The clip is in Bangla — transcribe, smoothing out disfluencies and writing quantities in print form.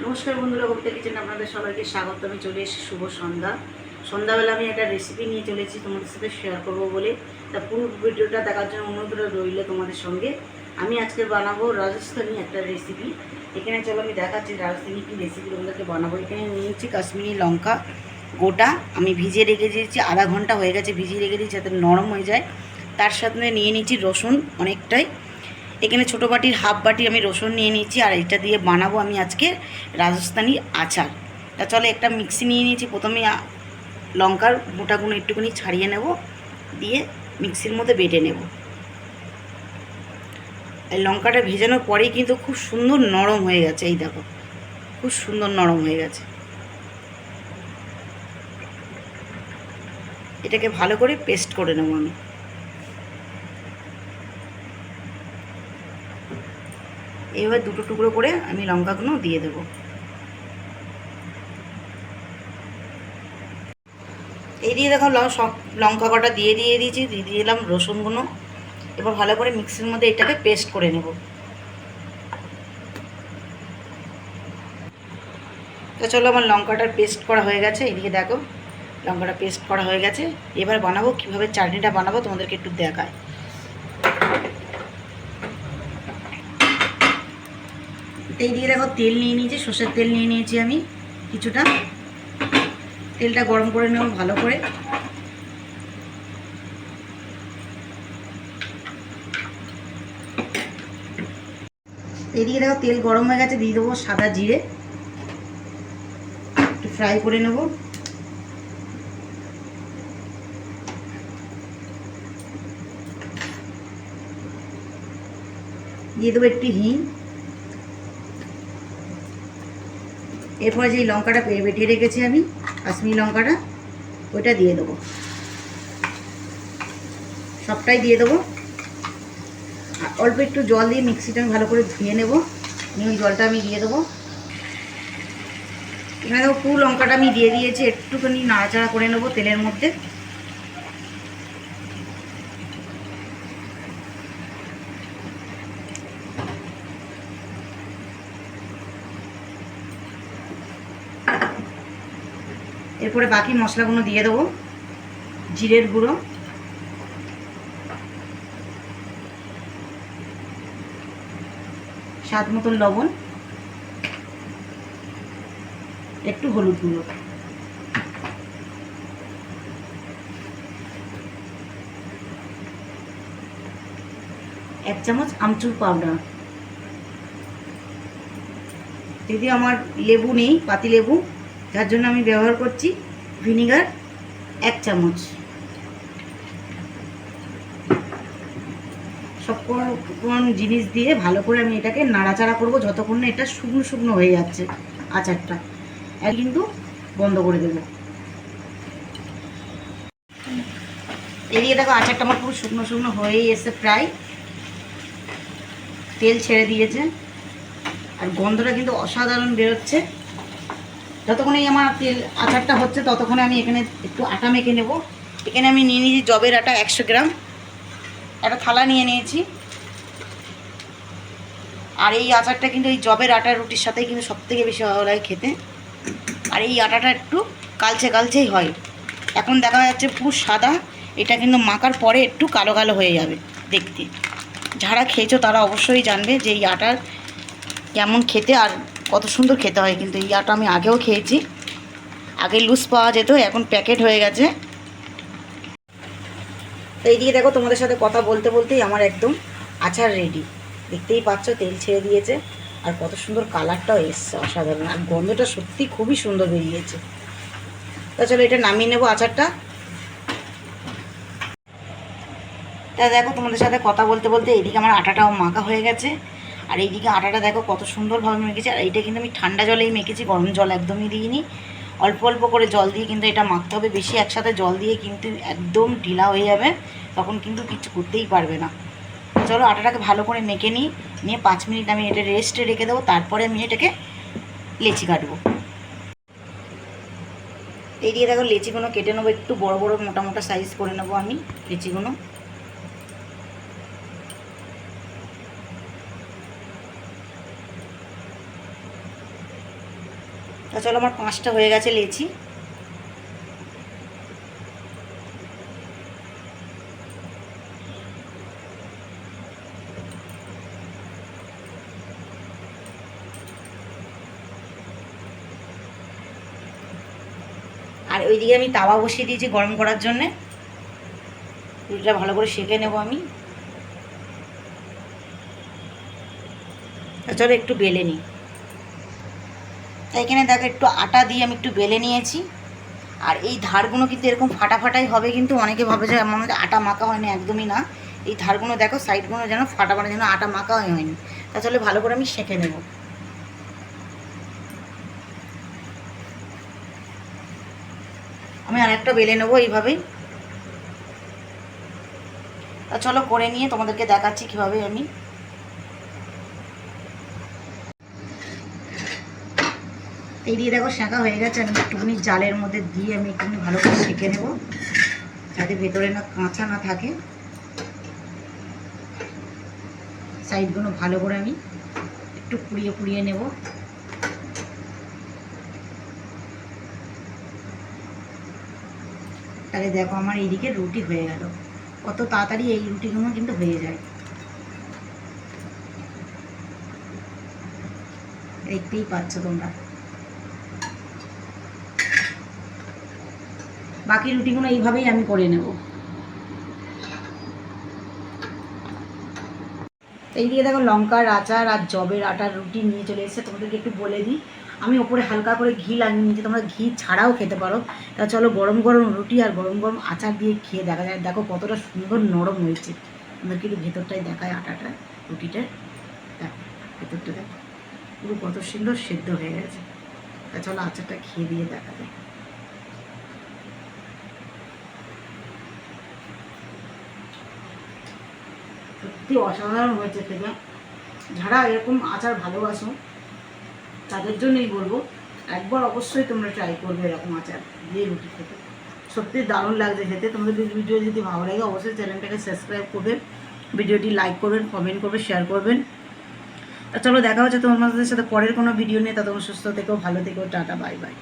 নমস্কার বন্ধুরা, কবিতা কিচেনে আপনাদের সবাইকে স্বাগত। আমি চলে এসেছি শুভ সন্ধ্যাবেলা আমি একটা রেসিপি নিয়ে চলেছি তোমাদের সাথে শেয়ার করব বলে। তা পুরো ভিডিওটা দেখার জন্য অনুরোধ রইল তোমাদের সঙ্গে। আমি আজকে বানাবো রাজস্থানি একটা রেসিপি। এখানে চলো আমি দেখাচ্ছি রাজস্থানি কী রেসিপি তোমাদেরকে বানাবো। এখানে নিয়েছি কাশ্মীরি লঙ্কা গোটা, আমি ভিজিয়ে রেখে দিয়েছি, আধা ঘন্টা হয়ে গেছে ভিজিয়ে রেখে দিয়েছি যাতে নরম হয়ে যায়। তার সাথে নিয়ে নিয়েছি রসুন অনেকটাই, এখানে ছোটো বাটির হাফ বাটি আমি রসুন নিয়ে নিয়েছি। আর এটা দিয়ে বানাবো আমি আজকে রাজস্থানি আচার। তা চলে একটা মিক্সি নিয়ে নিয়েছি। প্রথমে লঙ্কার গোটাগুলো একটুখানি ছাড়িয়ে নেব, দিয়ে মিক্সির মধ্যে বেটে নেব। এই লঙ্কাটা ভেজানোর পরেই কিন্তু খুব সুন্দর নরম হয়ে গেছে, এই দেখো খুব সুন্দর নরম হয়ে গেছে। এটাকে ভালো করে পেস্ট করে নেব আমি। এইভাবে দুটো টুকরো করে আমি লঙ্কাগুলো দিয়ে দেবো। এই দিয়ে দেখো সব লঙ্কা কটা দিয়ে দিয়েছি, দিয়ে দিলাম রসুনগুলো। এবার ভালো করে মিক্সির মধ্যে এটাকে পেস্ট করে নেব। তো চলো, আমার লঙ্কাটার পেস্ট করা হয়ে গেছে। এদিকে দেখো লঙ্কাটা পেস্ট করা হয়ে গেছে। এবার বানাবো কীভাবে চাটনিটা বানাবো তোমাদেরকে একটু দেখায়। এই দিয়ে দেখো তেল নিয়ে নিয়েছি, সর্ষের তেল নিয়ে নিয়েছি আমি কিছুটা। তেলটা গরম করে নেব ভালো করে। এদিকে দেখো তেল গরম হয়ে গেছে, দিয়ে দেবো সাদা জিরে, একটু ফ্রাই করে নেব। দিয়ে দেবো একটু হিং। এরপরে যে লঙ্কাটা বেটে রেখেছি আমি কাশ্মীরি লঙ্কাটা, ওইটা দিয়ে দেবো, সবটাই দিয়ে দেবো। আর অল্প একটু জল দিয়ে মিক্সিটা আমি ভালো করে ধুয়ে নেব, নিয়ে ওই জলটা আমি দিয়ে দেবো। এখানে দেখো পুরো লঙ্কাটা আমি দিয়ে দিয়েছি, একটুখানি নাড়াচাড়া করে নেবো তেলের মধ্যে। এরপরে বাকি মশলাগুলো দিয়ে দেবো। জিরের গুঁড়ো, স্বাদ মতন লবণ, একটু হলুদ গুঁড়ো, এক চামচ আমচুর পাউডার। যদি আমার লেবু নেই, পাতি লেবু, যার জন্য আমি ব্যবহার করছি ভিনিগার 1 চামচ। সব কোন জিনিস দিয়ে ভালো করে আমি এটাকে নাড়াচাড়া করব যতক্ষণ না এটা শুকনো শুকনো হয়ে যাচ্ছে আচারটা। আর কিন্তু বন্ধ করে দেবো। এদিকে দেখো আচারটা আমার পুরো শুকনো শুকনো হয়েই এসে প্রায় তেল ছেড়ে দিয়েছে, আর গন্ধটা কিন্তু অসাধারণ বেরোচ্ছে। যতক্ষণ এই আমার তেল আচারটা হচ্ছে ততক্ষণে আমি এখানে একটু আটা মেখে নেব। এখানে আমি নিয়ে নিয়েছি জবের আটা 100 গ্রাম, একটা থালা নিয়ে নিয়েছি। আর এই আচারটা কিন্তু এই জবের আটার রুটির সাথেই কিন্তু সবথেকে বেশি ভালো লাগে খেতে। আর এই আটাটা একটু কালচে কালচেই হয়। এখন দেখা যাচ্ছে পুরো সাদা, এটা কিন্তু মাখার পরে একটু কালো কালো হয়ে যাবে দেখতে। যারা খেয়েছো তারা অবশ্যই জানবে যে এই আটার কেমন খেতে আর কত সুন্দর খেতে হয়। কিন্তু এই আটা আমি আগেও খেয়েছি, আগে লুজ পাওয়া যেত, এখন প্যাকেট হয়ে গেছে। তো এইদিকে দেখো তোমাদের সাথে কথা বলতে বলতেই আমার একদম আচার রেডি। দেখতেই পাচ্ছ তেল ছেড়ে দিয়েছে, আর কত সুন্দর কালারটাও এসছে, অসাধারণ। আর গন্ধটা সত্যি খুবই সুন্দর বেরিয়েছে। তা চলো এটা নামিয়ে নেবো আচারটা। তা দেখো তোমাদের সাথে কথা বলতে বলতে এইদিকে আমার আটাটাও মাখা হয়ে গেছে। আর এইদিকে আটাটা দেখো কত সুন্দরভাবে মেখেছি। আর এইটা কিন্তু আমি ঠান্ডা জলেই মেখেছি, গরম জল একদমই দিইনি। অল্প অল্প করে জল দিয়ে কিন্তু এটা মাখতে হবে, বেশি একসাথে জল দিয়ে কিন্তু একদম ঢিলা হয়ে যাবে, তখন কিন্তু কিছু করতেই পারবে না। চলো আটাটাকে ভালো করে মেখে নিয়ে 5 মিনিট আমি এটা রেস্টে রেখে দেবো। তারপরে আমি এটাকে লেচি কাটবো। এই দিয়ে দেখো লেচিগুলো কেটে নেবো, একটু বড় বড় মোটা মোটা সাইজ করে নেবো আমি লেচিগুলো। তা চলো, আমার 5টা হয়ে গেছে লেচি। আর ওইদিকে আমি তাওয়া বসিয়ে দিয়েছি গরম করার জন্যে। রুটিটা ভালো করে সেঁকে নেব আমি। তা চলো একটু বেলে নিই। এখানে দেখো একটু আটা দিয়ে আমি একটু বেলে নিয়েছি। আর এই ধারগুলো কিন্তু এরকম ফাটা ফাটাই হবে, কিন্তু অনেকে ভাবে যে আমার মধ্যে আটা মাখা হয়নি, একদমই না। এই ধারগুলো দেখো, সাইডগুলো যেন ফাটা ফাটা, যেন আটা মাখা হয়নি। তাহলে ভালো করে আমি সেঁকে নেব। আমি আরেকটা বেলে নেবো এইভাবেই। তা চলো করে নিয়ে তোমাদেরকে দেখাচ্ছি কীভাবে আমি। এই দিয়ে দেখো সেঁকা হয়ে গেছে। আমি একটুখানি জালের মধ্যে দিয়ে আমি একটুখানি ভালো করে সেঁকে নেব, যাতে ভেতরে না কাঁচা না থাকে। সাইডগুলো ভালো করে আমি একটু পুড়িয়ে পুড়িয়ে নেব। তাহলে দেখো আমার এইদিকে রুটি হয়ে গেল। কত তাড়াতাড়ি এই রুটিগুলো কিন্তু হয়ে যায়, দেখতেই পাচ্ছ তোমরা। বাকি রুটিগুলো এইভাবেই আমি করে নেব। এই দিকে দেখো লঙ্কার আচার আর জবের আটার রুটি নিয়ে চলে এসেছে। তোমাদেরকে একটু বলে দিই, আমি ওপরে হালকা করে ঘি লাগিয়ে নিয়েছি, তোমরা ঘি ছাড়াও খেতে পারো। তা চলো গরম গরম রুটি আর গরম গরম আচার দিয়ে খেয়ে দেখা যায়। দেখো কতটা সুন্দর নরম হয়েছে। তোমাদেরকে একটু ভেতরটাই দেখায় আটাটা, রুটিটা দেখো, ভেতরটা দেখো পুরো কত সুন্দর সেদ্ধ হয়ে গেছে। তা চলো আচারটা খেয়ে দিয়ে দেখা যায়। সত্যি অসাধারণ হয়েছে খেতে। যারা এরকম আচার ভালোবাসো তাদের জন্যই বলবো, একবার অবশ্যই তোমরা ট্রাই করবে এরকম আচার দিয়ে রুটি খেতে। সত্যি দারুণ লাগছে খেতে। তোমাদের ভিডিও যদি ভালো লাগে অবশ্যই চ্যানেলটাকে সাবস্ক্রাইব করবেন, ভিডিওটি লাইক করবেন, কমেন্ট করবেন, শেয়ার করবেন। তা চলো দেখা হচ্ছে তোমাদের সাথে পরের কোনো ভিডিও নিয়ে। ততক্ষণ সুস্থ থেকো, ভালো থেকো, টাটা, বাই বাই।